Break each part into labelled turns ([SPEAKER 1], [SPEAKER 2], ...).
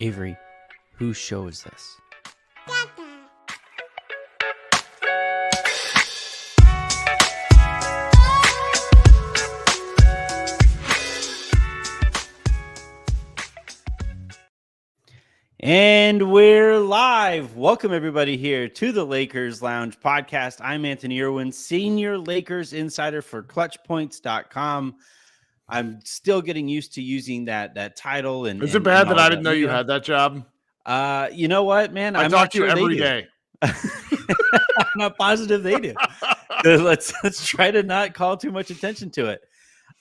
[SPEAKER 1] Avery, whose show is this? And we're live. Welcome, everybody, here to the Lakers Lounge podcast. I'm Anthony Irwin, Senior Lakers Insider for ClutchPoints.com. I'm still getting used to using that title. And
[SPEAKER 2] is it bad that I didn't know you had that job?
[SPEAKER 1] You know what, man?
[SPEAKER 2] I talk to you every day.
[SPEAKER 1] I'm not positive they do. So let's try to not call too much attention to it.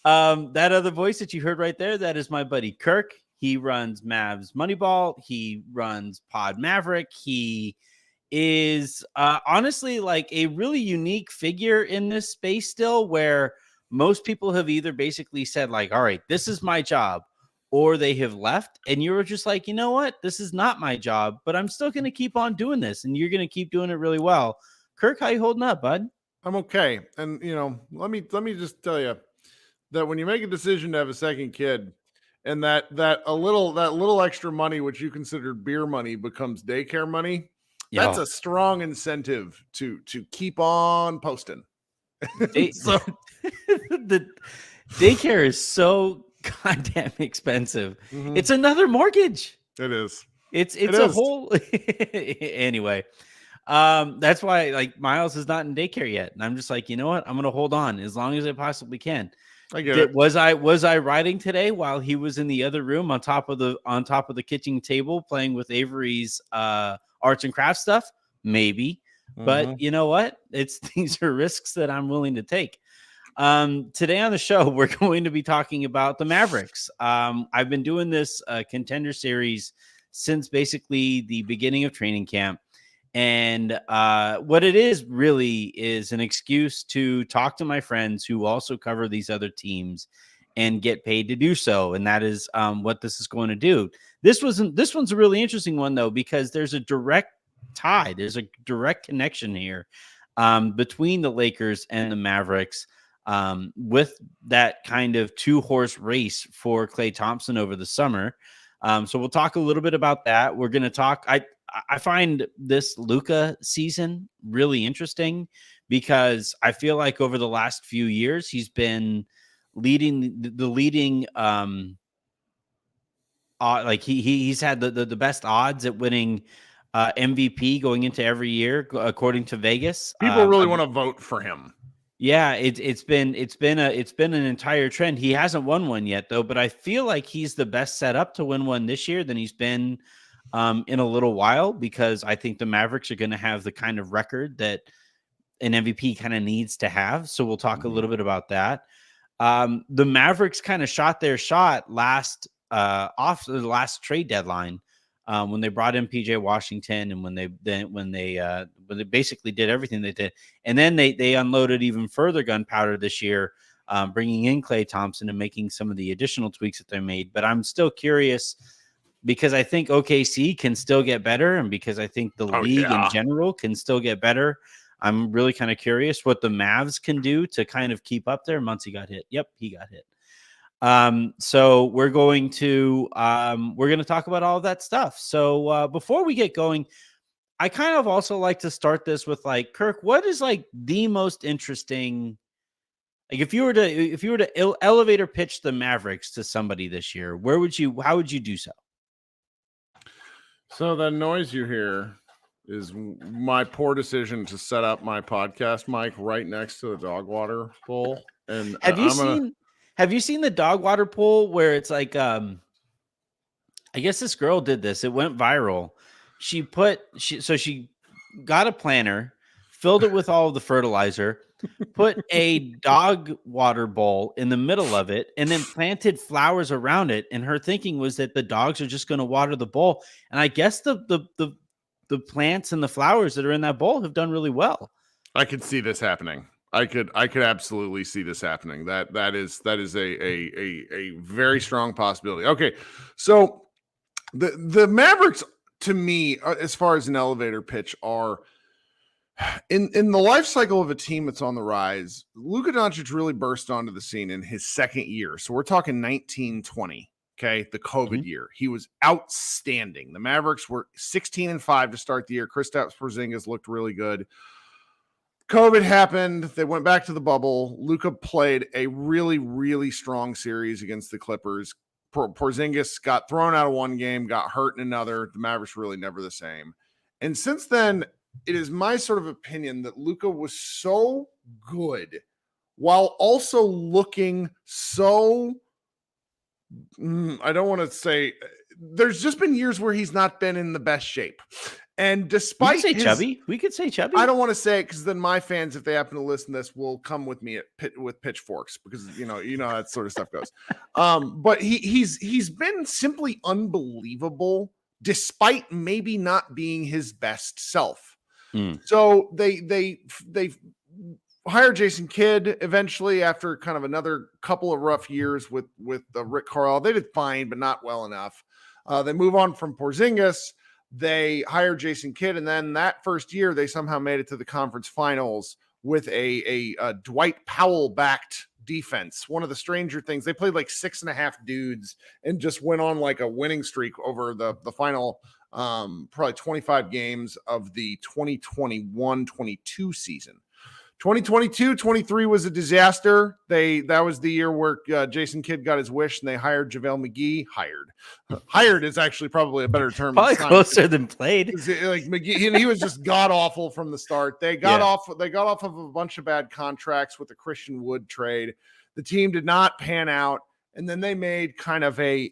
[SPEAKER 1] That other voice that you heard right there, that is my buddy Kirk. He runs Mavs Moneyball. He runs Pod Maverick. He is honestly like a really unique figure in this space still, where most people have either basically said like, all right, this is my job, or they have left. And you're just like, you know what? This is not my job, but I'm still going to keep on doing this. And you're going to keep doing it really well. Kirk, how you holding up, bud?
[SPEAKER 2] I'm okay. And, you know, let me just tell you that when you make a decision to have a second kid, and that little extra money, which you considered beer money, becomes daycare money, that's a strong incentive to keep on posting.
[SPEAKER 1] So the daycare is so goddamn expensive. Mm-hmm. It's another mortgage.
[SPEAKER 2] It is.
[SPEAKER 1] It's a whole anyway. That's why like Miles is not in daycare yet, and I'm just like, you know what? I'm gonna hold on as long as I possibly can.
[SPEAKER 2] I get it.
[SPEAKER 1] Was I writing today while he was in the other room on top of the kitchen table playing with Avery's arts and crafts stuff? Maybe. Mm-hmm. But you know what? These are risks that I'm willing to take. Today on the show, we're going to be talking about the Mavericks. I've been doing this contender series since basically the beginning of training camp. And what it is really is an excuse to talk to my friends who also cover these other teams and get paid to do so. And that is what this is going to do. This one's a really interesting one, though, because there's a direct tie. There's a direct connection here between the Lakers and the Mavericks with that kind of two-horse race for Klay Thompson over the summer. So we'll talk a little bit about that. We're going to talk. I find this Luka season really interesting because I feel like over the last few years, he's been leading like he's had the best odds at winning MVP going into every year, according to Vegas.
[SPEAKER 2] People really want to vote for him.
[SPEAKER 1] Yeah, it's been an entire trend. He hasn't won one yet, though, but I feel like he's the best set up to win one this year than he's been in a little while, because I think the Mavericks are going to have the kind of record that an MVP kind of needs to have. So we'll talk a little bit about that. The Mavericks kind of shot their shot off the last trade deadline when they brought in PJ Washington and when they basically did everything they did. And then they unloaded even further gunpowder this year, bringing in Klay Thompson and making some of the additional tweaks that they made. But I'm still curious, because I think OKC can still get better, and because I think the league in general can still get better. I'm really kind of curious what the Mavs can do to kind of keep up there. Muncy got hit. Yep, he got hit. So we're going to talk about all of that stuff. So before we get going, I kind of also like to start this with like, Kirk, what is like the most interesting, like if you were to elevator pitch the Mavericks to somebody this year, how would you do so?
[SPEAKER 2] So the noise you hear is my poor decision to set up my podcast mic right next to the dog water bowl. And
[SPEAKER 1] have you seen the dog water pool where it's like, I guess this girl did this. It went viral. She got a planter, filled it with all of the fertilizer, put a dog water bowl in the middle of it, and then planted flowers around it. And her thinking was that the dogs are just going to water the bowl. And I guess the plants and the flowers that are in that bowl have done really well.
[SPEAKER 2] I could see this happening. I could absolutely see this happening. That is a very strong possibility. Okay, so the Mavericks, to me, as far as an elevator pitch, are in the life cycle of a team that's on the rise. Luka Doncic really burst onto the scene in his second year. So we're talking 1920. Okay, the COVID year, he was outstanding. The Mavericks were 16-5 to start the year. Kristaps Porzingis looked really good. COVID happened. They went back to the bubble. Luka played a really, really strong series against the Clippers. Porzingis got thrown out of one game, got hurt in another. The Mavericks really never the same. And since then, it is my sort of opinion that Luka was so good while also looking so, I don't want to say, there's just been years where he's not been in the best shape. And despite
[SPEAKER 1] chubby, we could say chubby.
[SPEAKER 2] I don't want to say it because then my fans, if they happen to listen to this, will come with me with pitchforks because you know that sort of stuff goes. But he's been simply unbelievable, despite maybe not being his best self. So they hired Jason Kidd eventually after kind of another couple of rough years with Rick Carlisle. They did fine, but not well enough. They move on from Porzingis. They hired Jason Kidd, and then that first year, they somehow made it to the conference finals with a Dwight Powell-backed defense. One of the stranger things, they played like 6.5 dudes and just went on like a winning streak over the final probably 25 games of the 2021-22 season. 2022-23 was a disaster. That was the year where Jason Kidd got his wish and they hired JaVale McGee. Hired is actually probably a better term.
[SPEAKER 1] Probably closer than played.
[SPEAKER 2] Like McGee, he was just god awful from the start. They got off of a bunch of bad contracts with the Christian Wood trade. The team did not pan out. And then they made kind of a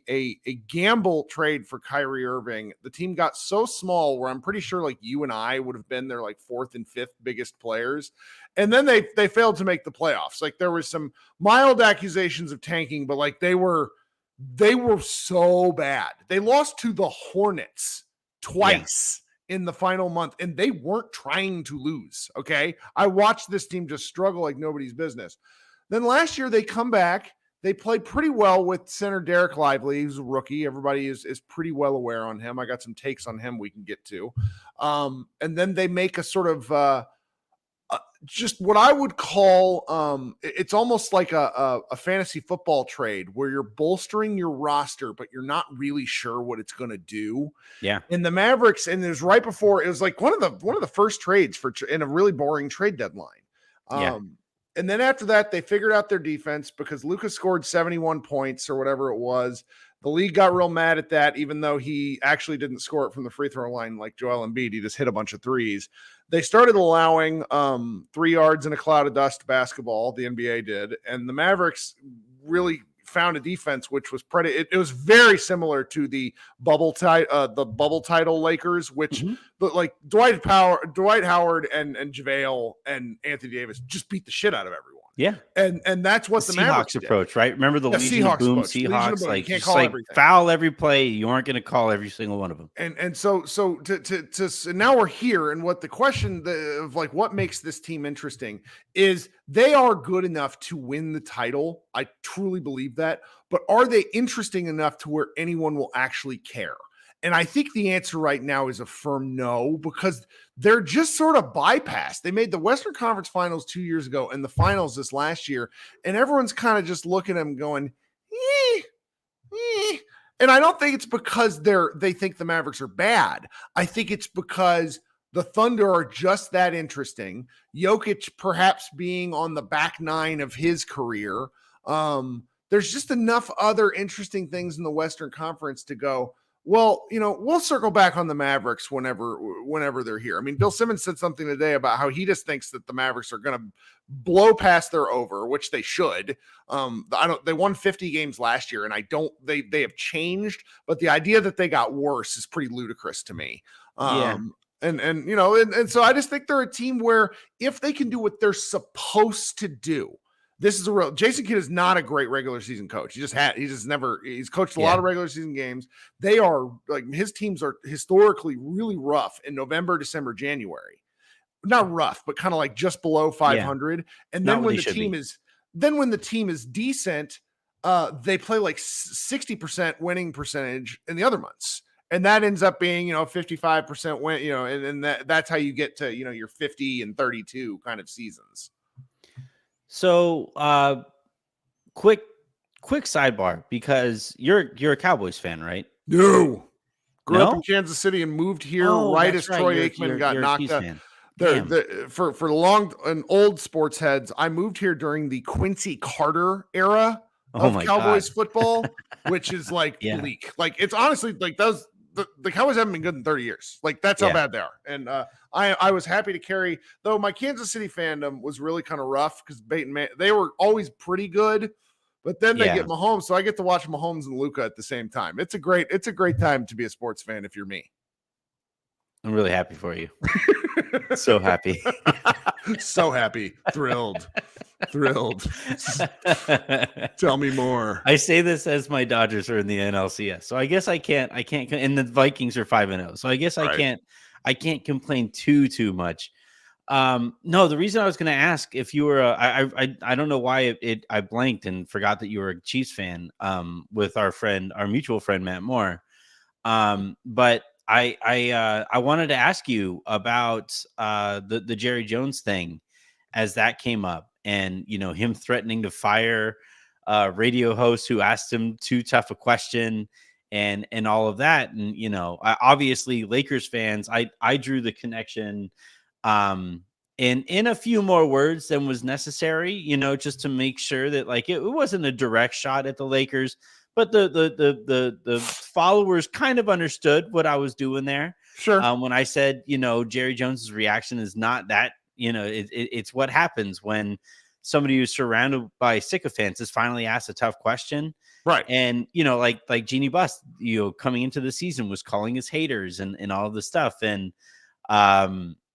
[SPEAKER 2] gamble trade for Kyrie Irving. The team got so small where I'm pretty sure like you and I would have been their like 4th and 5th biggest players. And then they failed to make the playoffs. Like there was some mild accusations of tanking, but like they were so bad. They lost to the Hornets twice in the final month, and they weren't trying to lose. Okay. I watched this team just struggle like nobody's business. Then last year they come back. They played pretty well with center Derek Lively, who's a rookie. Everybody is pretty well aware on him. I got some takes on him we can get to. And then they make a sort of just what I would call it's almost like a fantasy football trade where you're bolstering your roster, but you're not really sure what it's going to do.
[SPEAKER 1] Yeah.
[SPEAKER 2] And the Mavericks, and it was right before, it was like one of the first trades in a really boring trade deadline. And then after that, they figured out their defense because Luka scored 71 points or whatever it was. The league got real mad at that, even though he actually didn't score it from the free throw line like Joel Embiid. He just hit a bunch of threes. They started allowing 3 yards in a cloud of dust basketball. The NBA did. And the Mavericks really found a defense which was it was very similar to the bubble title Lakers, which but like Dwight Howard and JaVale and Anthony Davis just beat the shit out of everyone.
[SPEAKER 1] Yeah.
[SPEAKER 2] And that's what the Mavericks
[SPEAKER 1] approach, right? Remember the Legion of Boom Seahawks? Like,
[SPEAKER 2] you can't
[SPEAKER 1] call like foul every play. You aren't going to call every single one of them.
[SPEAKER 2] And so now we're here. And what the question of like what makes this team interesting is they are good enough to win the title. I truly believe that. But are they interesting enough to where anyone will actually care? And I think the answer right now is a firm no, because they're just sort of bypassed. They made the Western Conference Finals 2 years ago and the finals this last year, and everyone's kind of just looking at them going, And I don't think it's because they think the Mavericks are bad. I think it's because the Thunder are just that interesting. Jokic perhaps being on the back nine of his career. There's just enough other interesting things in the Western Conference to go, well, we'll circle back on the Mavericks whenever they're here. I mean, Bill Simmons said something today about how he just thinks that the Mavericks are going to blow past their over, which they should. They won 50 games last year, and they have changed, but the idea that they got worse is pretty ludicrous to me. And so I just think they're a team where if they can do what they're supposed to do, this is Jason Kidd is not a great regular season coach. He's coached a lot of regular season games. They are like, his teams are historically really rough in November, December, January. Not rough, but kind of like just below 500. Yeah. And then when the team is decent, they play like 60% winning percentage in the other months. And that ends up being, 55% win, and that's how you get to, your 50 and 32 kind of seasons.
[SPEAKER 1] So, quick quick sidebar, because you're a Cowboys fan, right?
[SPEAKER 2] No. Grew up in
[SPEAKER 1] No?
[SPEAKER 2] Kansas City and moved here
[SPEAKER 1] Oh,
[SPEAKER 2] right
[SPEAKER 1] that's
[SPEAKER 2] as
[SPEAKER 1] right.
[SPEAKER 2] Troy Aikman got
[SPEAKER 1] You're a
[SPEAKER 2] knocked
[SPEAKER 1] Chiefs
[SPEAKER 2] out.
[SPEAKER 1] fan.
[SPEAKER 2] There,
[SPEAKER 1] Damn.
[SPEAKER 2] for long and old sports heads, I moved here during the Quincy Carter era
[SPEAKER 1] Oh
[SPEAKER 2] of
[SPEAKER 1] my
[SPEAKER 2] Cowboys
[SPEAKER 1] God.
[SPEAKER 2] football, which is like
[SPEAKER 1] Yeah.
[SPEAKER 2] bleak. Like it's honestly like those the Cowboys haven't been good in 30 years. Like that's how
[SPEAKER 1] Yeah.
[SPEAKER 2] bad they are. And I was happy to carry, though my Kansas City fandom was really kind of rough because they were always pretty good, but then they
[SPEAKER 1] Yeah.
[SPEAKER 2] get Mahomes, so I get to watch Mahomes and Luka at the same time. It's a great time to be a sports fan if you're me.
[SPEAKER 1] I'm really happy for you. So happy.
[SPEAKER 2] So happy. Thrilled. Tell me more.
[SPEAKER 1] I say this as my Dodgers are in the NLCS, so I guess I can't, and the Vikings are 5-0, so I guess I can't complain too much. No, the reason I was going to ask if you were, I don't know why I blanked and forgot that you were a Chiefs fan, with our mutual friend Matt Moore, but I wanted to ask you about the Jerry Jones thing, as that came up, and him threatening to fire a radio host who asked him too tough a question, and all of that. And obviously Lakers fans, I drew the connection in a few more words than was necessary, just to make sure that like it wasn't a direct shot at the Lakers, but the followers kind of understood what I was doing there.
[SPEAKER 2] Sure.
[SPEAKER 1] When I said, Jerry Jones's reaction is not that, it's what happens when somebody who's surrounded by sycophants is finally asked a tough question.
[SPEAKER 2] Right.
[SPEAKER 1] And, like Jeannie Buss, coming into the season was calling his haters and all of the stuff. And,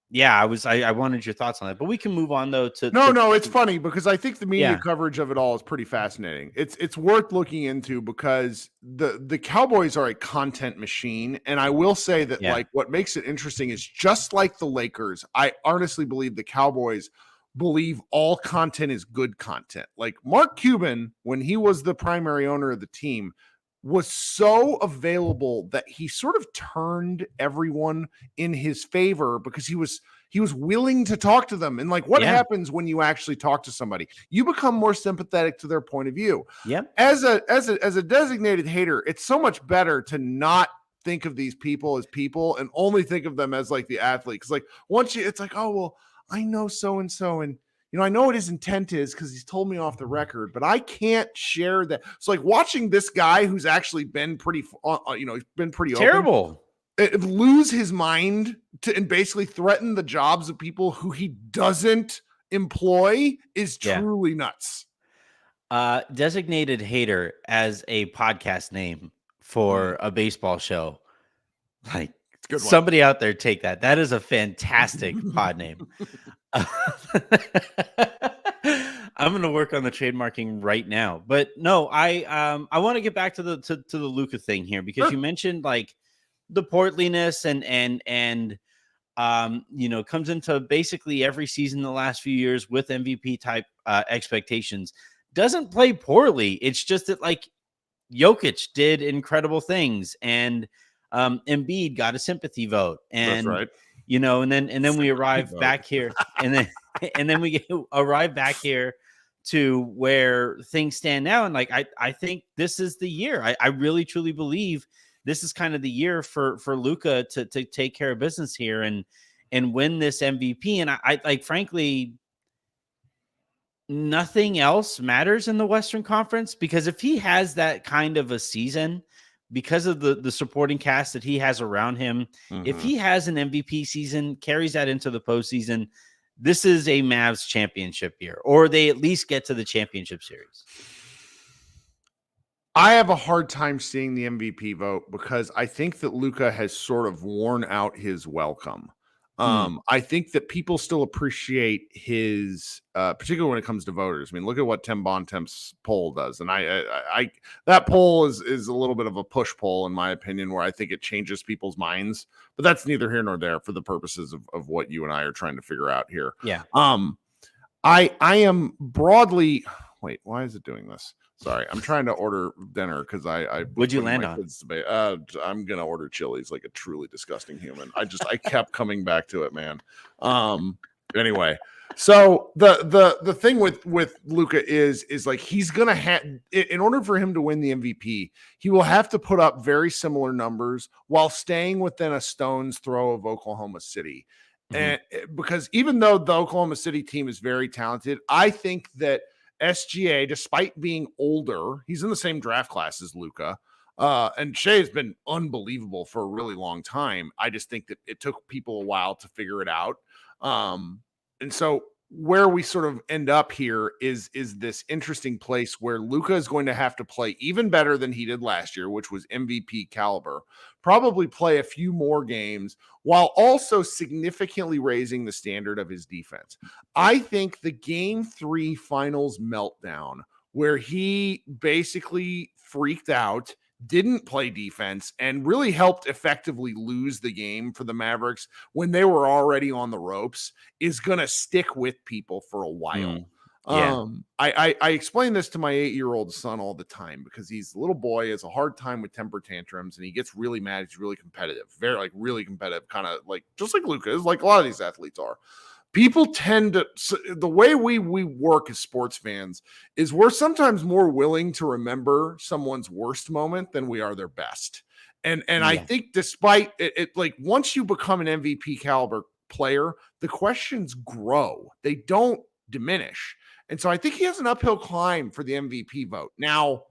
[SPEAKER 1] yeah, I wanted your thoughts on that, but we can move on though to
[SPEAKER 2] no, it's funny because I think the media coverage of it all is pretty fascinating. It's worth looking into because the Cowboys are a content machine. And I will say that like what makes it interesting is just like the Lakers, I honestly believe the Cowboys believe all content is good content. Like Mark Cuban, when he was the primary owner of the team, was so available that he sort of turned everyone in his favor because he was willing to talk to them. And like, what happens when you actually talk to somebody? You become more sympathetic to their point of view.
[SPEAKER 1] Yep.
[SPEAKER 2] As a designated hater, it's so much better to not think of these people as people and only think of them as like the athlete. Cause like it's like, oh, well, I know so-and-so and I know what his intent is because he's told me off the record, but I can't share that. So like watching this guy who's actually been pretty, he's been pretty
[SPEAKER 1] terrible,
[SPEAKER 2] lose his mind and basically threaten the jobs of people who he doesn't employ is truly nuts.
[SPEAKER 1] Designated hater as a podcast name for a baseball show. Like,
[SPEAKER 2] good one.
[SPEAKER 1] Somebody out there take that. That is a fantastic pod name. I'm going to work on the trademarking right now. But no, I want to get back to the Luka thing here because you mentioned like the portliness and comes into basically every season in the last few years with MVP type expectations. Doesn't play poorly. It's just that like Jokic did incredible things and Embiid got a sympathy vote, and
[SPEAKER 2] that's right.
[SPEAKER 1] And then we arrive back here, and then we arrive back here to where things stand now. And like I think this is the year. I really truly believe this is kind of the year for Luka to take care of business here and win this MVP. And I like, frankly, nothing else matters in the Western Conference, because if he has that kind of a season, because of the supporting cast that he has around him, if he has an MVP season, carries that into the postseason, this is a Mavs championship year, or they at least get to the championship series.
[SPEAKER 2] I have a hard time seeing the MVP vote because I think that Luka has sort of worn out his welcome. I think that people still appreciate his, particularly when it comes to voters. I mean, look at what Tim Bontemps poll does. And I that poll is a little bit of a push poll, in my opinion, where I think it changes people's minds, but that's neither here nor there for the purposes of what you and I are trying to figure out here.
[SPEAKER 1] Yeah.
[SPEAKER 2] I am broadly, wait, why is it doing this? Sorry, I'm trying to order dinner because I
[SPEAKER 1] would you land on?
[SPEAKER 2] I'm gonna order Chili's like a truly disgusting human. I kept coming back to it, man. Anyway, So the thing with Luka is like he's gonna have, in order for him to win the MVP, he will have to put up very similar numbers while staying within a stone's throw of Oklahoma City.
[SPEAKER 1] Mhm.
[SPEAKER 2] And because even though the Oklahoma City team is very talented, I think that SGA, despite being older, he's in the same draft class as Luka. And Shea has been unbelievable for a really long time. I just think that it took people a while to figure it out. And so where we sort of end up here is this interesting place where Luka is going to have to play even better than he did last year, which was MVP caliber, probably play a few more games while also significantly raising the standard of his defense. I think the game 3 finals meltdown where he basically freaked out, didn't play defense, and really helped effectively lose the game for the Mavericks when they were already on the ropes is going to stick with people for a while.
[SPEAKER 1] Yeah.
[SPEAKER 2] I explain this to my 8-year-old son all the time because he's a little boy, has a hard time with temper tantrums, and he gets really mad. He's really competitive, very like really competitive, kind of like just like Luka is, like a lot of these athletes are. People tend to, the way we work as sports fans is we're sometimes more willing to remember someone's worst moment than we are their best. And I
[SPEAKER 1] Yeah.
[SPEAKER 2] think despite it, like once you become an MVP caliber player, the questions grow. They don't diminish. And so I think he has an uphill climb for the MVP vote. Now,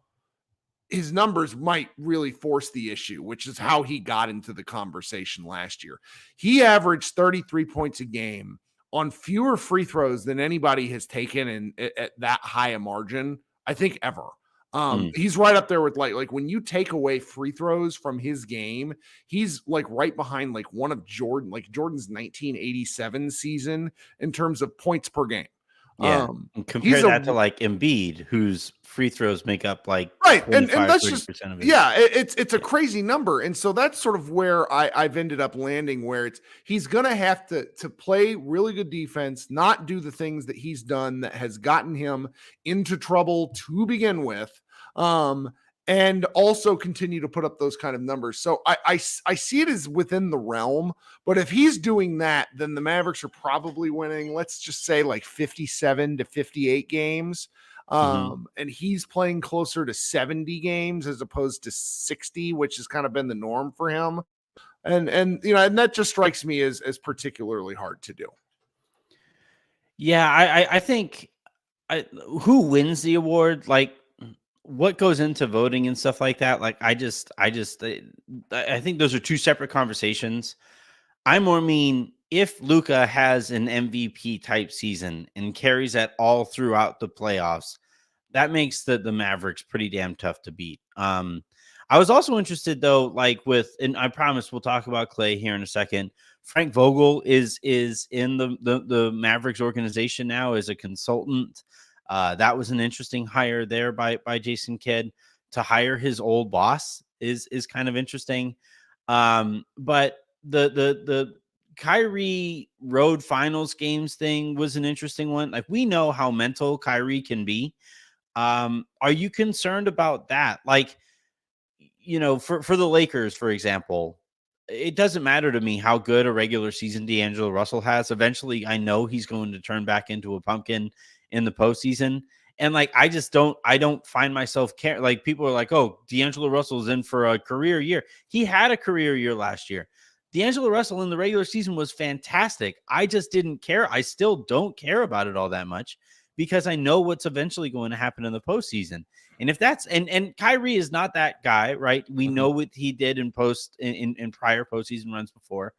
[SPEAKER 2] his numbers might really force the issue, which is how he got into the conversation last year. He averaged 33 points a game on fewer free throws than anybody has taken in at that high a margin, I think, ever. He's right up there with like when you take away free throws from his game, he's like right behind like one of Jordan's 1987 season in terms of points per game.
[SPEAKER 1] Yeah. And compare
[SPEAKER 2] He's
[SPEAKER 1] that to
[SPEAKER 2] a
[SPEAKER 1] like Embiid, whose free throws make up like
[SPEAKER 2] right, and
[SPEAKER 1] 25,
[SPEAKER 2] that's
[SPEAKER 1] 30% of his.
[SPEAKER 2] yeah, it's a crazy number, and so that's sort of where I've ended up landing, where it's he's gonna have to play really good defense, not do the things that he's done that has gotten him into trouble to begin with, and also continue to put up those kind of numbers. So I see it as within the realm, but if he's doing that, then the Mavericks are probably winning, let's just say like 57 to 58 games. And he's playing closer to 70 games as opposed to 60, which has kind of been the norm for him. And you know, and that just strikes me as particularly hard to do.
[SPEAKER 1] Yeah, I think who wins the award, like what goes into voting and stuff like that. Like I think those are two separate conversations. I more mean if Luka has an MVP type season and carries that all throughout the playoffs, that makes the Mavericks pretty damn tough to beat. I was also interested though, like and I promise we'll talk about Klay here in a second. Frank Vogel is in the Mavericks organization now as a consultant. That was an interesting hire there by Jason Kidd. To hire his old boss is kind of interesting. But the Kyrie road finals games thing was an interesting one. Like we know how mental Kyrie can be. Are you concerned about that? Like, you know, for the Lakers, for example, it doesn't matter to me how good a regular season D'Angelo Russell has. Eventually, I know he's going to turn back into a pumpkin in the postseason. And like, I don't find myself care. Like people are like, oh, D'Angelo Russell's in for a career year. He had a career year last year. D'Angelo Russell in the regular season was fantastic. I just didn't care. I still don't care about it all that much because I know what's eventually going to happen in the postseason. And if that's and Kyrie is not that guy, right? We know what he did in prior postseason runs before.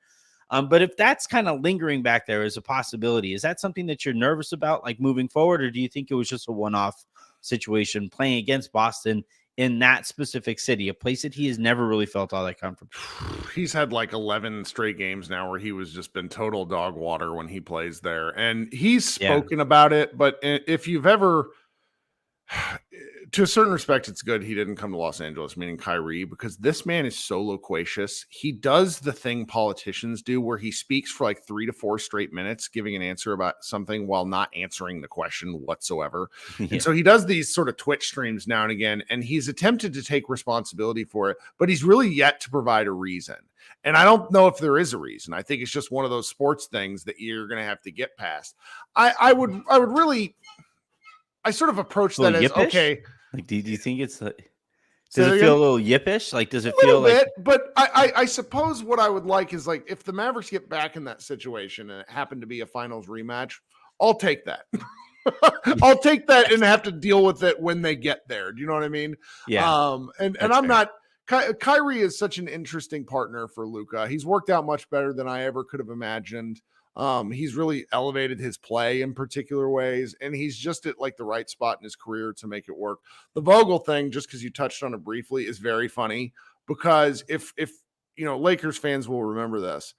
[SPEAKER 1] But if that's kind of lingering back there as a possibility, is that something that you're nervous about, like moving forward, or do you think it was just a one-off situation playing against Boston in that specific city, a place that he has never really felt all that comfortable?
[SPEAKER 2] He's had like 11 straight games now where he was just been total dog water when he plays there, and he's spoken about it. But if you've ever To a certain respect, it's good he didn't come to Los Angeles, meaning Kyrie, because this man is so loquacious. He does the thing politicians do where he speaks for like 3 to 4 straight minutes, giving an answer about something while not answering the question whatsoever.
[SPEAKER 1] Yeah.
[SPEAKER 2] And so he does these sort of Twitch streams now and again, and he's attempted to take responsibility for it, but he's really yet to provide a reason. And I don't know if there is a reason. I think it's just one of those sports things that you're going to have to get past. I would really, I sort of approach that as,
[SPEAKER 1] yippish?
[SPEAKER 2] okay.
[SPEAKER 1] Like, do you think it's like, does it feel a little yippish? Like, does it feel
[SPEAKER 2] bit,
[SPEAKER 1] like?
[SPEAKER 2] But I suppose what I would like is like if the Mavericks get back in that situation and it happened to be a finals rematch, I'll take that. I'll take that and have to deal with it when they get there. Do you know what I mean?
[SPEAKER 1] Yeah.
[SPEAKER 2] And I'm not. Kyrie is such an interesting partner for Luka. He's worked out much better than I ever could have imagined. He's really elevated his play in particular ways, and he's just at like the right spot in his career to make it work. The Vogel thing, just because you touched on it briefly, is very funny because if you know, Lakers fans will remember this.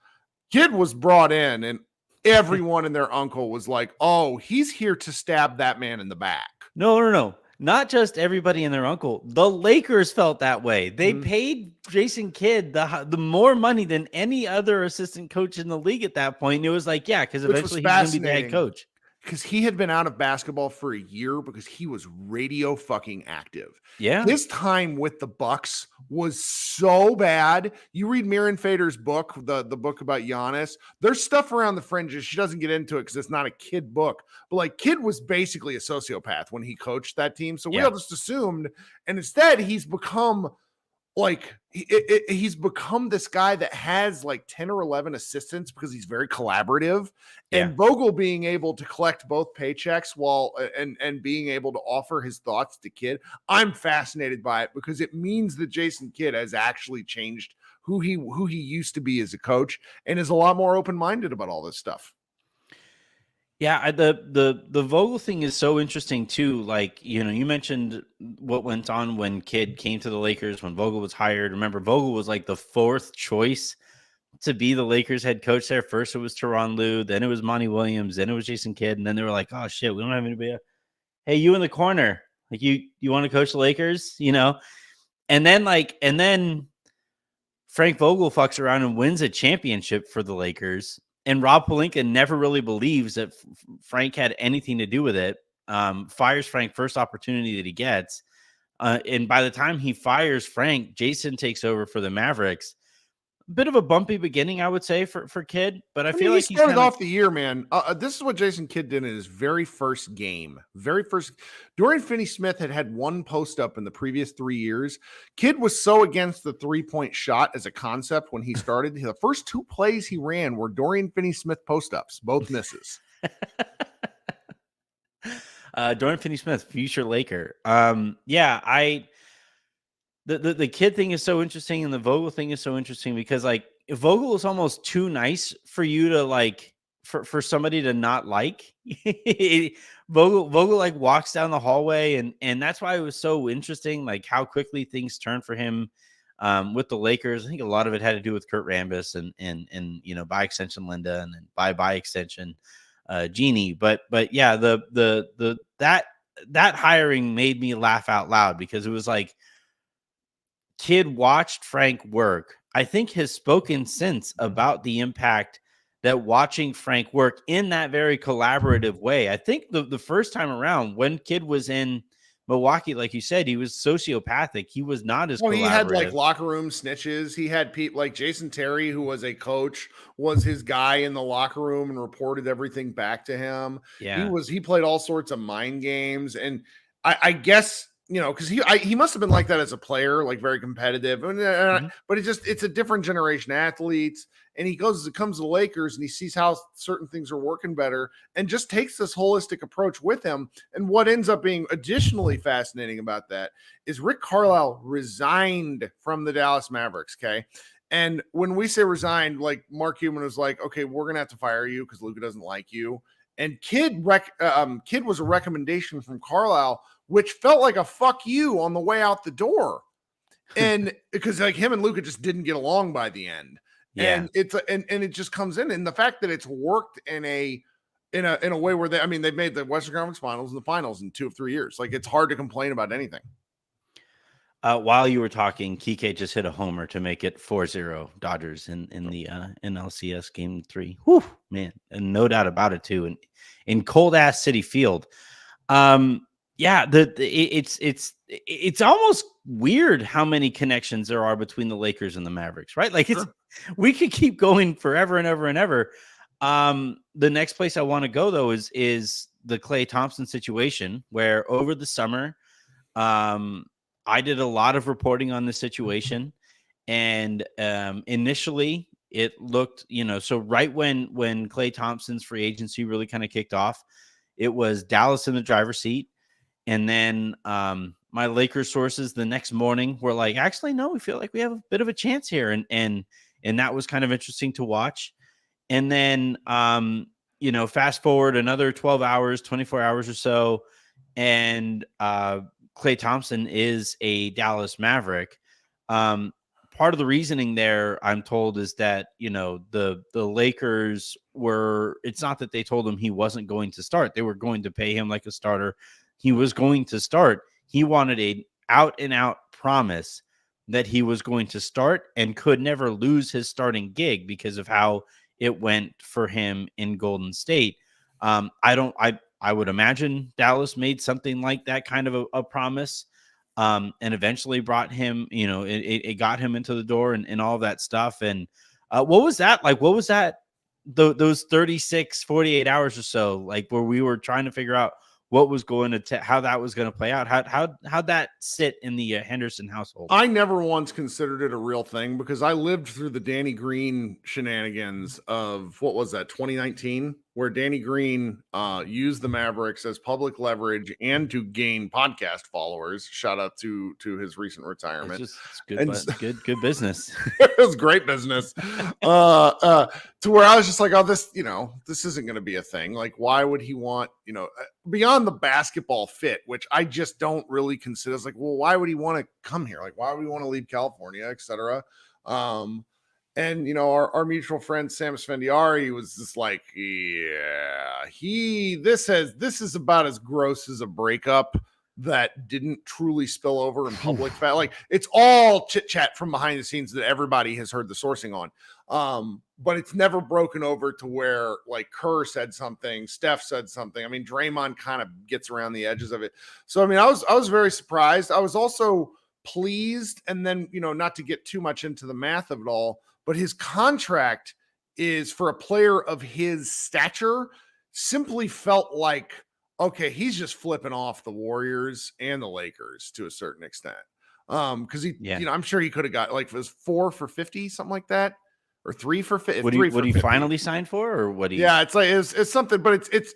[SPEAKER 2] Kid was brought in, and everyone and their uncle was like, "Oh, he's here to stab that man in the back."
[SPEAKER 1] No. Not just everybody and their uncle. The Lakers felt that way. They paid Jason Kidd the more money than any other assistant coach in the league at that point. And it was like, yeah, because eventually he's going to be the head coach.
[SPEAKER 2] Because he had been out of basketball for a year because he was radio fucking active.
[SPEAKER 1] Yeah.
[SPEAKER 2] His time with the Bucks was so bad. You read Mirren Fader's book, the book about Giannis. There's stuff around the fringes. She doesn't get into it because it's not a kid book. But like, Kid was basically a sociopath when he coached that team. So we all just assumed. And instead, he's become like he's become this guy that has like 10 or 11 assistants because he's very collaborative. And Vogel being able to collect both paychecks while and being able to offer his thoughts to Kidd, I'm fascinated by it because it means that Jason Kidd has actually changed who he used to be as a coach and is a lot more open-minded about all this stuff.
[SPEAKER 1] Yeah, the Vogel thing is so interesting too. Like, you know, you mentioned what went on when Kidd came to the Lakers when Vogel was hired. Remember, Vogel was like the 4th choice to be the Lakers head coach there. First it was Tyronn Lue, then it was Monty Williams, then it was Jason Kidd, and then they were like, "Oh shit, we don't have anybody else. Hey, you in the corner, like you want to coach the Lakers?" You know, and then Frank Vogel fucks around and wins a championship for the Lakers. And Rob Pelinka never really believes that Frank had anything to do with it. Fires Frank first opportunity that he gets. And by the time he fires Frank, Jason takes over for the Mavericks. A bit of a bumpy beginning, I would say, for Kidd. But I feel like
[SPEAKER 2] he started off the year, man. This is what Jason Kidd did in his very first game. Dorian Finney-Smith had one post up in the previous 3 years. Kidd was so against the 3-point shot as a concept when he started. The first 2 plays he ran were Dorian Finney-Smith post ups, both misses.
[SPEAKER 1] Dorian Finney-Smith, future Laker. The Kidd thing is so interesting, and the Vogel thing is so interesting because like Vogel is almost too nice for you to like for somebody to not like. Vogel like walks down the hallway, and that's why it was so interesting, like how quickly things turned for him with the Lakers. I think a lot of it had to do with Kurt Rambis and you know, by extension Linda, and then by extension Jeannie. But yeah, that hiring made me laugh out loud because it was like, Kidd watched Frank work. I think has spoken since about the impact that watching Frank work in that very collaborative way. I think the first time around when Kidd was in Milwaukee, like you said, he was sociopathic. He was not as collaborative.
[SPEAKER 2] He had like locker room snitches. He had people like Jason Terry, who was a coach, was his guy in the locker room and reported everything back to him.
[SPEAKER 1] Yeah,
[SPEAKER 2] he played all sorts of mind games. And I guess, you know, because he must have been like that as a player, like very competitive. But it's a different generation athletes. And he comes to the Lakers and he sees how certain things are working better and just takes this holistic approach with him. And what ends up being additionally fascinating about that is Rick Carlisle resigned from the Dallas Mavericks. Okay. And when we say resigned, like Mark Cuban was like, okay, we're going to have to fire you because Luka doesn't like you. And Kidd was a recommendation from Carlisle, which felt like a fuck you on the way out the door. And because like him and Luka just didn't get along by the end.
[SPEAKER 1] Yeah.
[SPEAKER 2] And it just comes in. And the fact that it's worked in in a way where they've made the Western Conference Finals and the Finals in 2 of 3 years. Like, it's hard to complain about anything.
[SPEAKER 1] While you were talking, Kike just hit a homer to make it 4-0 Dodgers in the NLCS Game 3. Whew, man, and no doubt about it too. And in cold ass City Field, it's almost weird how many connections there are between the Lakers and the Mavericks, right? Like we could keep going forever and ever and ever. The next place I want to go though is the Klay Thompson situation, where over the summer, I did a lot of reporting on the situation, and initially it looked, so right when Klay Thompson's free agency really kind of kicked off, it was Dallas in the driver's seat. And then my Lakers sources the next morning were like, actually, no, we feel like we have a bit of a chance here. And that was kind of interesting to watch. And then, fast forward another 12 hours, 24 hours or so, and Klay Thompson is a Dallas Maverick. Part of the reasoning there, I'm told, is that, the Lakers it's not that they told him he wasn't going to start. They were going to pay him like a starter. He was going to start. He wanted a out and out promise that he was going to start and could never lose his starting gig because of how it went for him in Golden State. I would imagine Dallas made something like that kind of a promise, and eventually brought him, it got him into the door and all of that stuff. And what was that like? What was that? Those 36, 48 hours or so, like where we were trying to figure out what was going to how that was going to play out. How'd that sit in the Henderson household?
[SPEAKER 2] I never once considered it a real thing because I lived through the Danny Green shenanigans of, what was that, 2019, where Danny Green used the Mavericks as public leverage and to gain podcast followers. Shout out to his recent retirement.
[SPEAKER 1] It's good business.
[SPEAKER 2] It was great business. To where I was just like, oh, this isn't going to be a thing. Like, why would he want, beyond the basketball fit, which I just don't really consider. It's like, well, why would he want to come here? Like, why would he want to leave California, et cetera? And our mutual friend Sam Svendiari was just like, yeah, this is about as gross as a breakup that didn't truly spill over in public. Like, it's all chit chat from behind the scenes that everybody has heard the sourcing on. But it's never broken over to where, like, Kerr said something, Steph said something. I mean, Draymond kind of gets around the edges of it. So, I mean, I was very surprised. I was also pleased. And then, not to get too much into the math of it all, but his contract is, for a player of his stature, simply felt like, okay, he's just flipping off the Warriors and the Lakers to a certain extent. Because I'm sure he could have got, like, it was 4 for 50, something like that, or 3 for 50.
[SPEAKER 1] What he finally signed for, or what?
[SPEAKER 2] Yeah, it's like it's something, but it's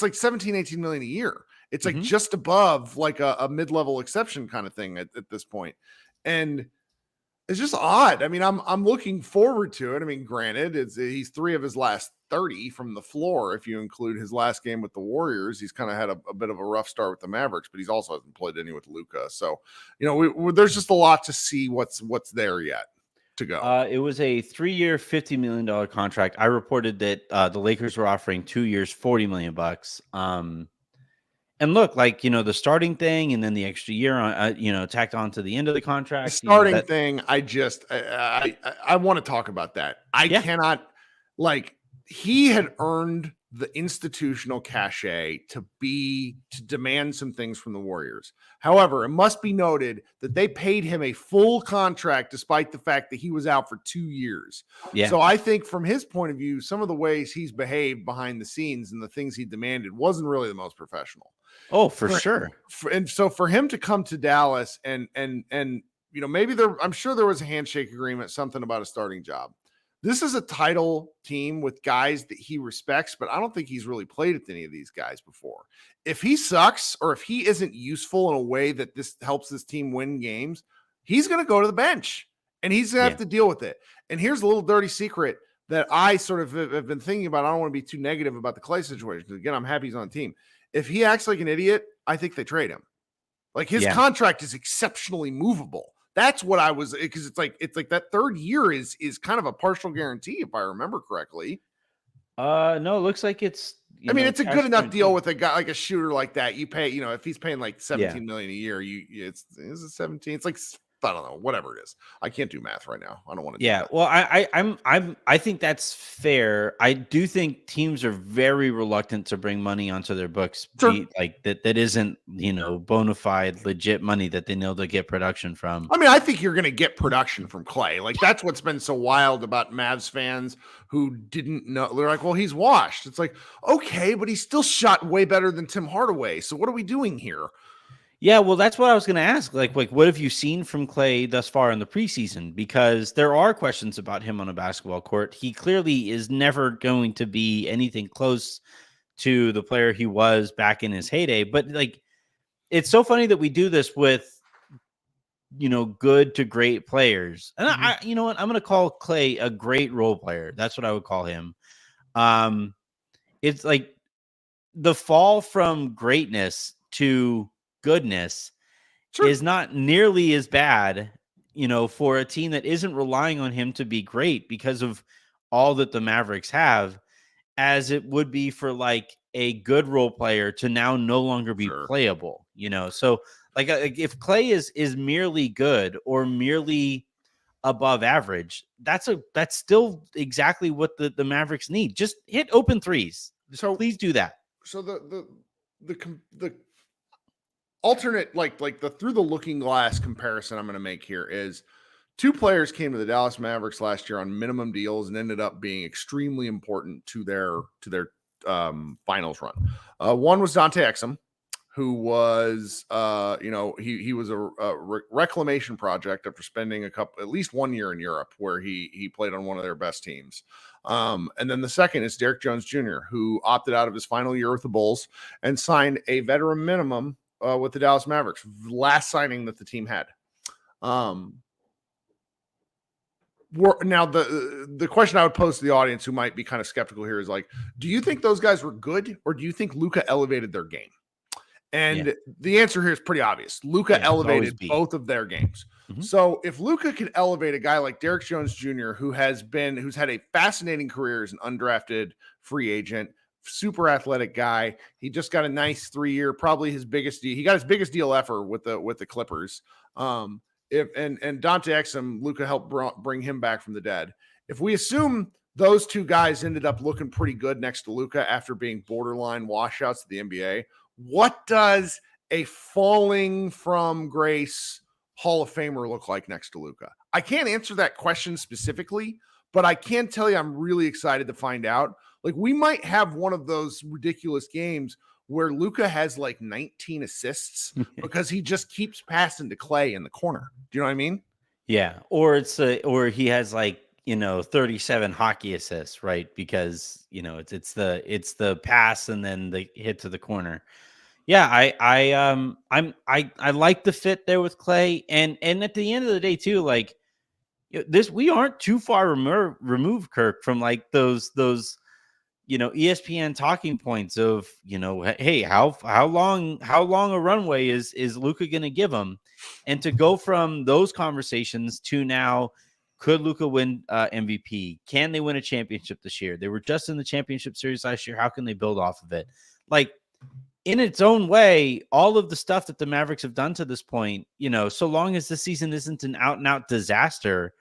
[SPEAKER 2] like 17-18 million a year. It's like just above like a mid-level exception kind of thing at this point, and it's just odd. I mean, I'm looking forward to it. I mean, granted, he's 3 of his last 30 from the floor. If you include his last game with the Warriors, he's kind of had a bit of a rough start with the Mavericks, but he's also hasn't played any with Luka. So, there's just a lot to see what's there yet to go.
[SPEAKER 1] It was a 3-year, $50 million contract. I reported that the Lakers were offering 2 years, $40 million. And look, like, the starting thing and then the extra year on, tacked on to the end of the contract.
[SPEAKER 2] The starting thing, I want to talk about that. I cannot, like, he had earned the institutional cachet to demand some things from the Warriors. However, it must be noted that they paid him a full contract despite the fact that he was out for 2 years. Yeah. So I think from his point of view, some of the ways he's behaved behind the scenes and the things he demanded wasn't really the most professional.
[SPEAKER 1] Oh, for sure.
[SPEAKER 2] And so for him to come to Dallas and maybe I'm sure there was a handshake agreement, something about a starting job. This is a title team with guys that he respects, but I don't think he's really played with any of these guys before. If he sucks or if he isn't useful in a way that this helps this team win games, he's going to go to the bench and he's going to have to deal with it. And here's a little dirty secret that I sort of have been thinking about. I don't want to be too negative about the Klay situation. Again, I'm happy he's on the team. If he acts like an idiot, I think they trade him. Like, his contract is exceptionally movable. That's what I was, because it's like that third year is kind of a partial guarantee, if I remember correctly.
[SPEAKER 1] No, it looks like it's
[SPEAKER 2] I mean, it's a good enough deal
[SPEAKER 1] guarantee.
[SPEAKER 2] with a guy like a shooter like that. You pay, if he's paying like 17
[SPEAKER 1] Yeah.
[SPEAKER 2] million a year, is it 17? It's like, I don't know, whatever it is. I can't do math right now. I don't want to do
[SPEAKER 1] Yeah,
[SPEAKER 2] that.
[SPEAKER 1] well, I think that's fair. I do think teams are very reluctant to bring money onto their books,
[SPEAKER 2] Sure.
[SPEAKER 1] like that isn't bona fide, legit money that they know they'll get production from.
[SPEAKER 2] I mean, I think you're going to get production from Klay. Like, that's what's been so wild about Mavs fans who didn't know. They're like, well, he's washed. It's like, okay, but he still shot way better than Tim Hardaway. So what are we doing here?
[SPEAKER 1] Yeah, well, that's what I was going to ask. Like, what have you seen from Klay thus far in the preseason? Because there are questions about him on a basketball court. He clearly is never going to be anything close to the player he was back in his heyday. But like, it's so funny that we do this with good to great players. And I you know what? I'm going to call Klay a great role player. That's what I would call him. It's like the fall from greatness to goodness
[SPEAKER 2] Sure.
[SPEAKER 1] is not nearly as bad, for a team that isn't relying on him to be great because of all that the Mavericks have, as it would be for like a good role player to now no longer be
[SPEAKER 2] Sure.
[SPEAKER 1] playable, So like if Klay is merely good or merely above average, that's still exactly what the Mavericks need. Just hit open threes.
[SPEAKER 2] So
[SPEAKER 1] Please do that.
[SPEAKER 2] So the alternate, like the through the looking glass comparison I'm going to make here is two players came to the Dallas Mavericks last year on minimum deals and ended up being extremely important to their finals run. One was Dante Exum, who was he was a reclamation project after spending at least 1 year in Europe, where he played on one of their best teams. And then the second is Derrick Jones Jr., who opted out of his final year with the Bulls and signed a veteran minimum with the Dallas Mavericks, last signing that the team had. Now the question I would pose to the audience who might be kind of skeptical here is like, do you think those guys were good, or do you think Luka elevated their game? And the answer here is pretty obvious. Luka elevated both of their games. Mm-hmm. So if Luka could elevate a guy like Derrick Jones Jr., who's had a fascinating career as an undrafted free agent, super athletic guy. He just got a nice 3-year, probably his biggest deal. He got his biggest deal ever with the Clippers. And Dante Exum, Luka helped bring him back from the dead. If we assume those two guys ended up looking pretty good next to Luka after being borderline washouts of the NBA, what does a falling from grace Hall of Famer look like next to Luka? I can't answer that question specifically, but I can tell you I'm really excited to find out. Like, we might have one of those ridiculous games where Luka has like 19 assists because he just keeps passing to Klay in the corner. Do you know what I mean?
[SPEAKER 1] Yeah. Or or he has like, 37 hockey assists, right? Because, it's the pass and then the hit to the corner. Yeah, I like the fit there with Klay, and at the end of the day too, like we aren't too far removed, Kirk, from like those ESPN talking points of hey, how long a runway is Luka going to give him, and to go from those conversations to now, could Luka win MVP? Can they win a championship this year? They were just in the championship series last year. How can they build off of it? Like, in its own way, all of the stuff that the Mavericks have done to this point, so long as the season isn't an out and out disaster,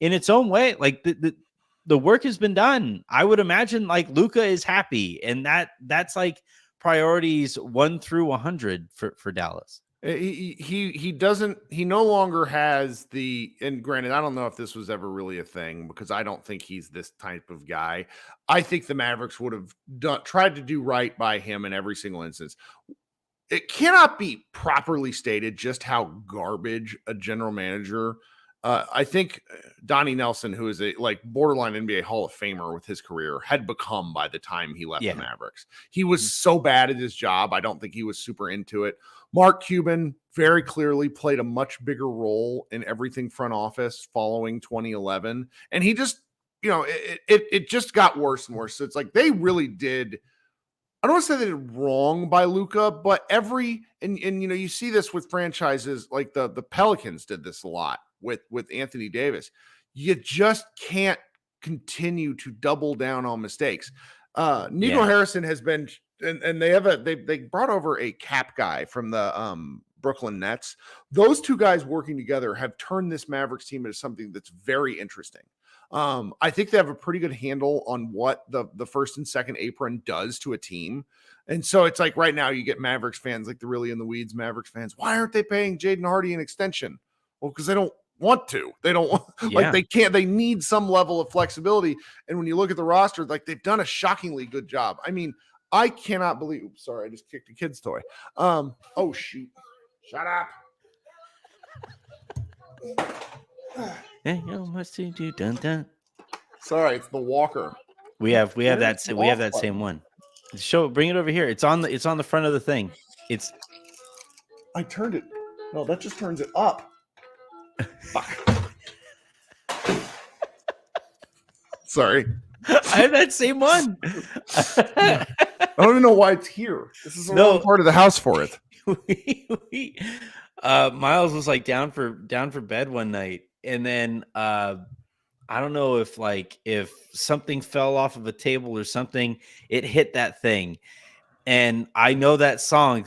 [SPEAKER 1] in its own way, like the work has been done. I would imagine like Luka is happy, and that's like priorities 1 through 100 for Dallas.
[SPEAKER 2] He no longer has and granted, I don't know if this was ever really a thing, because I don't think he's this type of guy. I think the Mavericks would have tried to do right by him in every single instance. It cannot be properly stated just how garbage a general manager. I think Donnie Nelson, who is a like borderline NBA Hall of Famer with his career, had become by the time he left the Mavericks. He was so bad at his job. I don't think he was super into it. Mark Cuban very clearly played a much bigger role in everything front office following 2011. And he just, it just got worse and worse. So it's like they really did. I don't want to say they did wrong by Luka, but you see this with franchises like the Pelicans did this a lot with Anthony Davis. You just can't continue to double down on mistakes. Nico Harrison has been, and they brought over a cap guy from the Brooklyn Nets. Those two guys working together have turned this Mavericks team into something that's very interesting. I think they have a pretty good handle on what the first and second apron does to a team. And so it's like right now you get Mavericks fans, like the really in the weeds Mavericks fans. Why aren't they paying Jaden Hardy an extension? Well, because they don't want to. They don't want, like they can't. They need some level of flexibility. And when you look at the roster, like they've done a shockingly good job. I mean, I cannot believe. Oops, sorry, I just kicked a kid's toy. Oh shoot! Shut up.
[SPEAKER 1] Hey, yo, what's to do? Dun dun.
[SPEAKER 2] Sorry, it's the walker.
[SPEAKER 1] We have that same one. Bring it over here. It's on the front of the thing.
[SPEAKER 2] I turned it. No, that just turns it up. Fuck. Sorry.
[SPEAKER 1] I have that same one.
[SPEAKER 2] I don't even know why it's here. This is the wrong part of the house for it.
[SPEAKER 1] Miles was like down for bed one night, and then I don't know if something fell off of a table or something, it hit that thing. And I know that song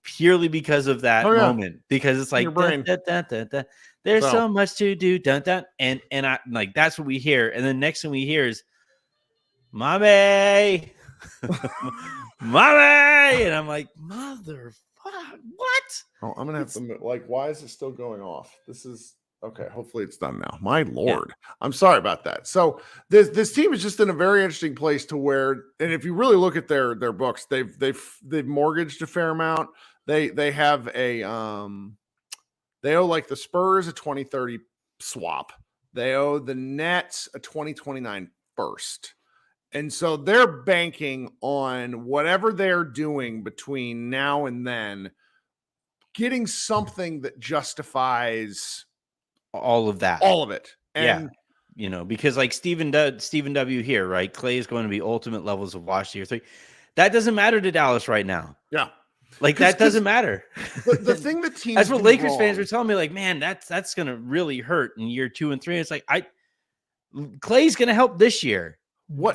[SPEAKER 1] purely because of that moment, because it's like dun, dun, dun, dun, dun. There's so much to do, dun, dun. And I like that's what we hear. And the next thing we hear is Mommy. Mommy. And I'm like, motherfucker, what?
[SPEAKER 2] Oh, I'm gonna have to like, why is it still going off? This is okay. Hopefully it's done now. My Lord. Yeah. I'm sorry about that. So this team is just in a very interesting place to where, and if you really look at their books, they've mortgaged a fair amount. They have a they owe like the Spurs a 2030 swap. They owe the Nets a 2029 first. And so they're banking on whatever they're doing between now and then, getting something that justifies
[SPEAKER 1] all of that.
[SPEAKER 2] All of it. And
[SPEAKER 1] because like Stephen W here, right? Klay is going to be ultimate levels of Wash Year 3. That doesn't matter to Dallas right now.
[SPEAKER 2] Yeah.
[SPEAKER 1] Like that doesn't matter.
[SPEAKER 2] The thing that teams
[SPEAKER 1] that's what Lakers fans were telling me, like, man, that's gonna really hurt in year 2 and 3. It's like Klay's gonna help this year.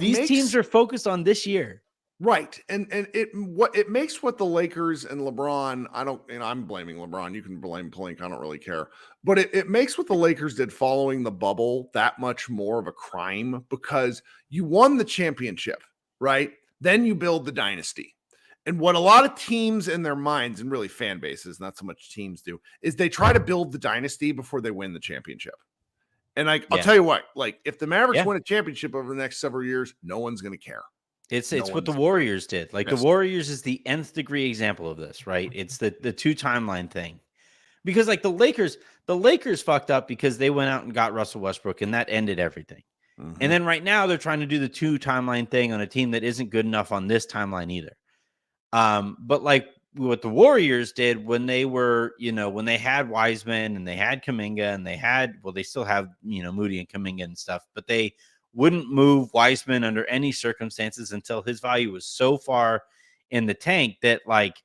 [SPEAKER 1] These teams are focused on this year.
[SPEAKER 2] Right. And it makes what the Lakers and LeBron, I'm blaming LeBron. You can blame Plink. I don't really care. But it makes what the Lakers did following the bubble that much more of a crime, because you won the championship, right? Then you build the dynasty. And what a lot of teams in their minds, and really fan bases, not so much teams do, is they try to build the dynasty before they win the championship. And I'll tell you what, like if the Mavericks win a championship over the next several years, no one's going to care.
[SPEAKER 1] It's what the Warriors did. Like the Warriors is the nth degree example of this, right? It's the 2 timeline thing. Because like the Lakers fucked up because they went out and got Russell Westbrook, and that ended everything. Mm-hmm. And then right now they're trying to do the 2 timeline thing on a team that isn't good enough on this timeline either. But like what the Warriors did when they were, when they had Wiseman and they had Kuminga and they still have, Moody and Kuminga and stuff, but they wouldn't move Wiseman under any circumstances until his value was so far in the tank that like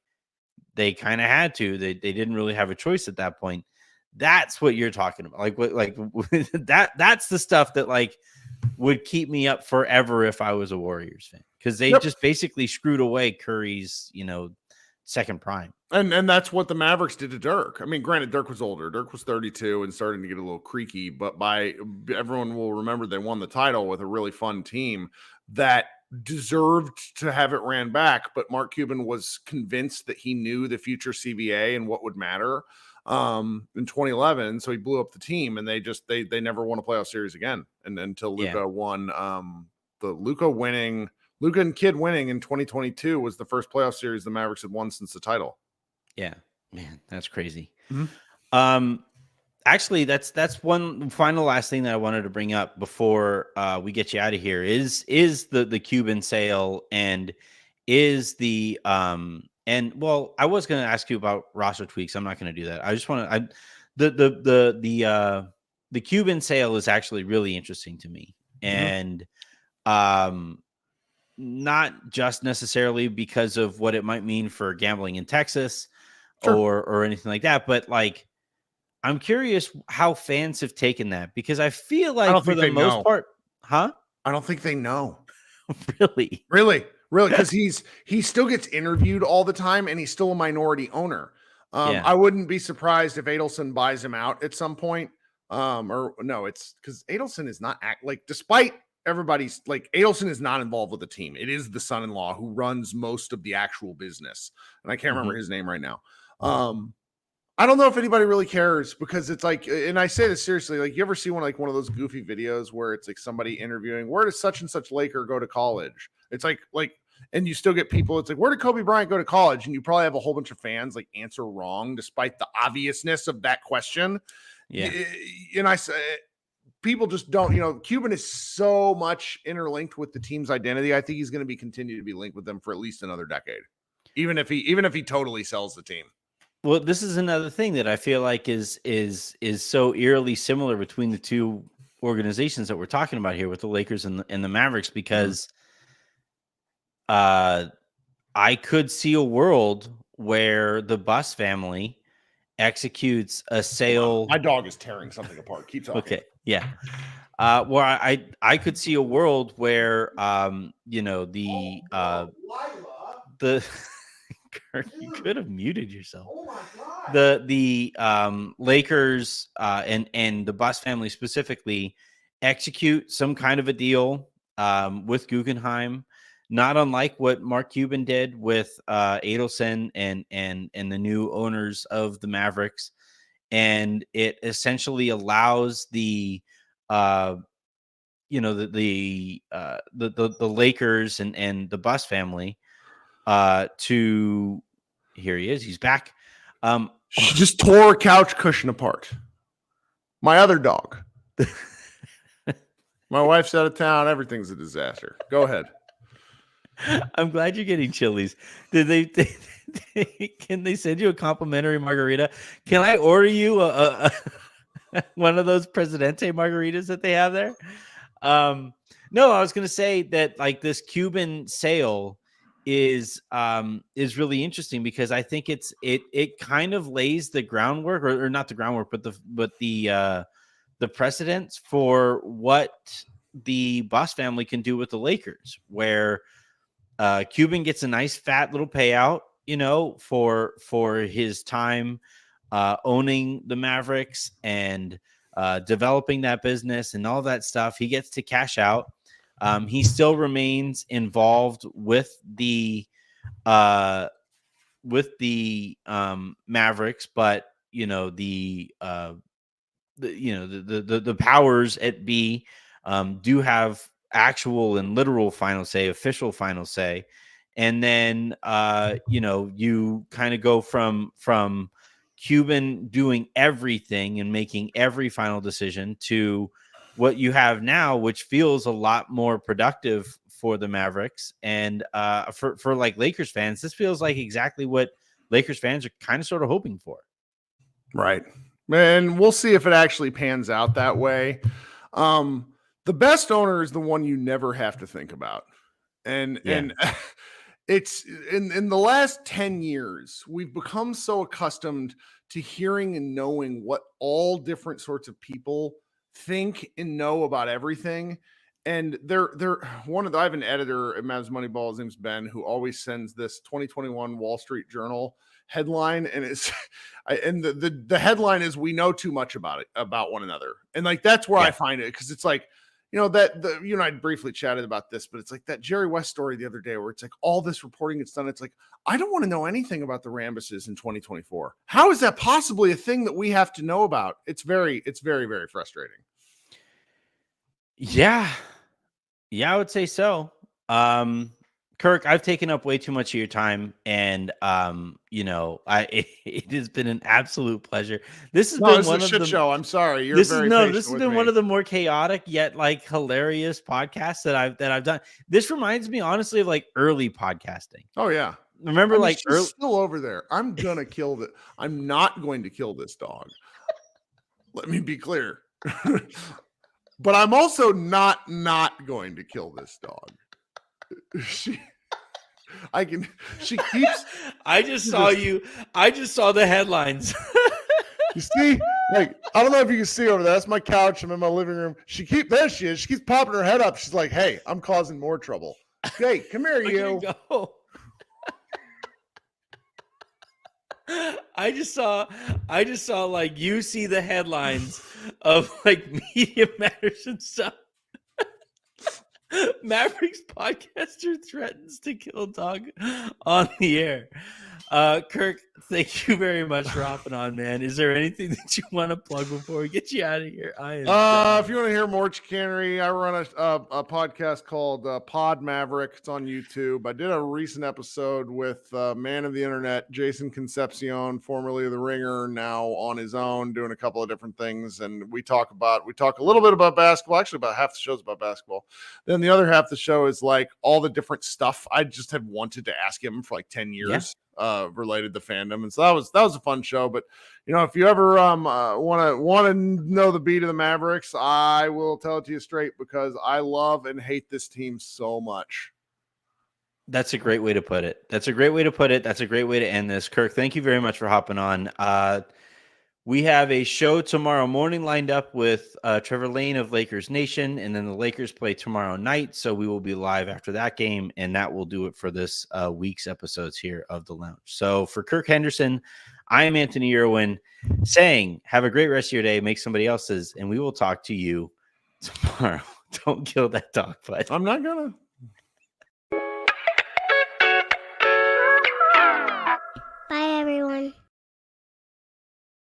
[SPEAKER 1] they kind of had to. They didn't really have a choice at that point. That's what you're talking about. That's the stuff that like would keep me up forever if I was a Warriors fan, because they just basically screwed away Curry's, second prime.
[SPEAKER 2] And that's what the Mavericks did to Dirk. I mean, granted, Dirk was older. Dirk was 32 and starting to get a little creaky, but everyone will remember they won the title with a really fun team that deserved to have it ran back. But Mark Cuban was convinced that he knew the future CBA and what would matter in 2011. So he blew up the team, and they never won a playoff series again. And until Luka won, Luka and Kidd winning in 2022 was the first playoff series the Mavericks had won since the title.
[SPEAKER 1] Yeah, man, that's crazy. Mm-hmm. Actually, that's one final last thing that I wanted to bring up before we get you out of here is the Cuban sale, and is the and well, I was going to ask you about roster tweaks. I'm not going to do that. I just want to the Cuban sale is actually really interesting to me, and not just necessarily because of what it might mean for gambling in Texas or anything like that, but like I'm curious how fans have taken that, because I feel like for the most part,
[SPEAKER 2] I don't think they know.
[SPEAKER 1] Really?
[SPEAKER 2] Really, because he still gets interviewed all the time, and he's still a minority owner.
[SPEAKER 1] Yeah.
[SPEAKER 2] I wouldn't be surprised if Adelson buys him out at some point. Or no, it's because Adelson is not despite everybody's Adelson is not involved with the team. It is the son-in-law who runs most of the actual business, and I can't remember his name right now. I don't know if anybody really cares because it's and I say this seriously, you ever see one of those goofy videos where it's somebody interviewing, where does such and such Laker go to college? It's and you still get people, it's where did Kobe Bryant go to college? And you probably have a whole bunch of fans answer wrong despite the obviousness of that question.
[SPEAKER 1] Yeah.
[SPEAKER 2] And I say, people just don't, Cuban is so much interlinked with the team's identity. I think he's going to continue to be linked with them for at least another decade, even if he totally sells the team.
[SPEAKER 1] Well, this is another thing that I feel like is so eerily similar between the two organizations that we're talking about here with the Lakers and the Mavericks, because I could see a world where the Buss family executes a sale.
[SPEAKER 2] My dog is tearing something apart. Keep talking.
[SPEAKER 1] Okay, yeah. Where I could see a world where the Kirk, you could have muted yourself.
[SPEAKER 2] Oh my God.
[SPEAKER 1] The Lakers and the Buss family specifically execute some kind of a deal with Guggenheim, not unlike what Mark Cuban did with Adelson and the new owners of the Mavericks, and it essentially allows the Lakers and the Buss family to, here he is, he's back.
[SPEAKER 2] She just tore a couch cushion apart. My other dog. My wife's out of town. Everything's a disaster. Go ahead.
[SPEAKER 1] I'm glad you're getting chilies. Did they can they send you a complimentary margarita? Can I order you a one of those Presidente margaritas that they have there? No, I was going to say that this Cuban sale is really interesting because I think it kind of lays the groundwork, or not the groundwork, but the precedence for what the Buss family can do with the Lakers, where Cuban gets a nice fat little payout, for his time owning the Mavericks and developing that business and all that stuff. He gets to cash out. He still remains involved with the Mavericks, but the powers at be do have actual and literal final say, official final say. And then you kind of go from Cuban doing everything and making every final decision to what you have now, which feels a lot more productive for the Mavericks. And for Lakers fans, this feels like exactly what Lakers fans are kind of sort of hoping for.
[SPEAKER 2] Right. And we'll see if it actually pans out that way. The best owner is the one you never have to think about. And it's in the last 10 years, we've become so accustomed to hearing and knowing what all different sorts of people think and know about everything. And I have an editor at Mavs Moneyball, his name's Ben, who always sends this 2021 Wall Street Journal headline, and the headline is, "We know too much about one another." And that's where I find it, because it's you and I briefly chatted about this, but it's that Jerry West story the other day where it's all this reporting gets done. It's I don't want to know anything about the Rambuses in 2024. How is that possibly a thing that we have to know about? It's very, very frustrating.
[SPEAKER 1] Yeah, I would say so. Kirk, I've taken up way too much of your time, and it has been an absolute pleasure. This has been one of the
[SPEAKER 2] show. I'm sorry.
[SPEAKER 1] This has been one of the more chaotic yet hilarious podcasts that I've done. This reminds me honestly of early podcasting.
[SPEAKER 2] Oh yeah.
[SPEAKER 1] Remember
[SPEAKER 2] she's still over there. I'm gonna kill it. I'm not going to kill this dog. Let me be clear. But I'm also not going to kill this dog. She keeps.
[SPEAKER 1] I just saw the headlines.
[SPEAKER 2] You see, like, I don't know if you can see over there. That's my couch. I'm in my living room. There she is. She keeps popping her head up. She's like, hey, I'm causing more trouble. Hey, come here, you.
[SPEAKER 1] Go. I just saw like you see the headlines of like Media Matters and stuff. Mavericks podcaster threatens to kill dog on the air. Kirk, thank you very much for hopping on, man. Is there anything that you want to plug before we get you out of here?
[SPEAKER 2] If you want to hear more chicanery, I run a podcast called Pod Maverick. It's on YouTube. I did a recent episode with man of the internet, Jason Concepcion, formerly of The Ringer, now on his own, doing a couple of different things. And we talk a little bit about basketball. Actually, about half the show's about basketball. Then the other half of the show is like all the different stuff I just had wanted to ask him for like 10 years. Yeah. Related to fandom, and so that was a fun show. But if you ever want to know the beat of the Mavericks, I will tell it to you straight because I love and hate this team so much.
[SPEAKER 1] That's a great way to put it. That's a great way to end this. Kirk, thank you very much for hopping on. We have a show tomorrow morning lined up with Trevor Lane of Lakers Nation, and then the Lakers play tomorrow night. So we will be live after that game, and that will do it for this week's episodes here of The Lounge. So for Kirk Henderson, I am Anthony Irwin saying, have a great rest of your day, make somebody else's, and we will talk to you tomorrow. Don't kill that dog, bud.
[SPEAKER 2] I'm not gonna.
[SPEAKER 3] Bye, everyone.